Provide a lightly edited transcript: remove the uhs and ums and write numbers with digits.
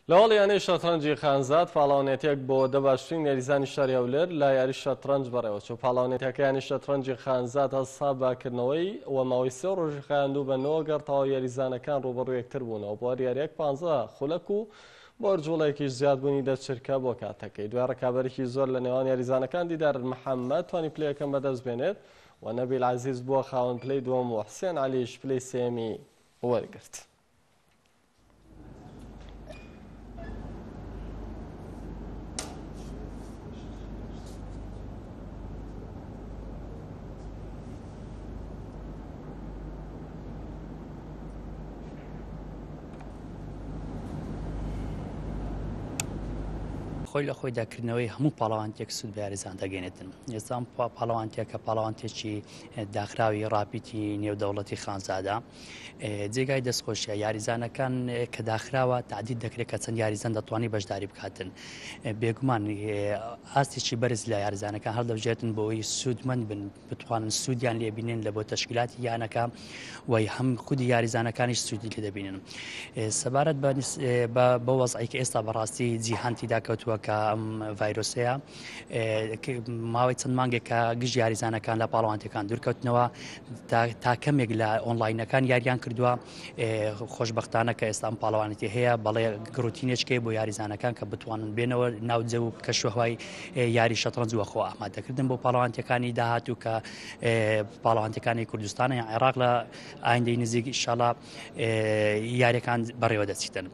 لەوەڵ یانەی شەترەنجی خانزاد پاڵاوانێتێک بۆ دە باشترین یاریزانی شاری هەولێر لا یاری شەترەنج بەڕێوەچوو. پاڵاوانێتەکانی شەترەنجی خانزاد هەستا باکردنەوەی وە ماوەی 3 ڕۆژی خایاندوو بەنەوە گەڕتەوە یاریزانەکان ڕوبەڕوو یەکتر بوونەوە. بۆ هەر یاریەک 15 خولەک و بۆرجوڵێکی زیادبوونی دەچرکە بۆ کاتەکەی. دوای ڕکابەرێکی زۆر لە نێوان یاریزانەکان دیدار محەممەد توانی پلەکەم بەدەست بێنێت و نەبیل عەزیز بووە خاوەن پلەی دووەم و حسێن عەلیش پلەی سێمی وەرگرت. خۆی لە خۆی داکردنەوەی هەموو پاڵەوانتێک سود بە یاریزان دەگەێنێتن. ئێستا پاڵەوانتێک کە پاڵەوانتێکی داخراوی ڕاپیتی نێودەوڵەتی خانزادە جێگای دەستخۆشیە. یاریزانەکان کە داخراوە تعدید دەکرێت کە چەند یاریزان دەتوانانی بەشداری بکاتن. بێگومان ئاستێکی بەرز لە یاریزانەکان هەڵدەبژێتن بۆەوەی سوودمەند بن بتوانن سوودیان لێبینێن لە بۆ تەشکیلاتی یانەکە وی هەم خودی یاریزانەکانیش سوودی لێ دەبینن. سەبارەت بە وەزعی کە ئێستا بەڕاستی جیهانتی داکەوتووە کە ئەم ڤایرۆسەیە ماوەی چەند مانگێک کە گشت یاریزانەکان لە پاڵەوانتەکان دوورکەوتنەوە تا کەمێک لە ئۆنلاینەکان یاریان کردووە. خۆشبەختانە کە ئێستا ئەم پاڵەوانێتی هەیە بەڵێ گروتینێچکەی بۆ یاریزانەکان کە بتوانن بێنەوە ناوجە و کەشوهوای یاری شەترەنج وەخۆ ئامادەکردن بۆ پاڵەوانتەکانی داهاتوو کە پاڵەوانتەکانی کوردستان یان عێراق لە ئایندەی نزیک ئینشاڵڵا یاریەکان بەڕێوە دەچیتن.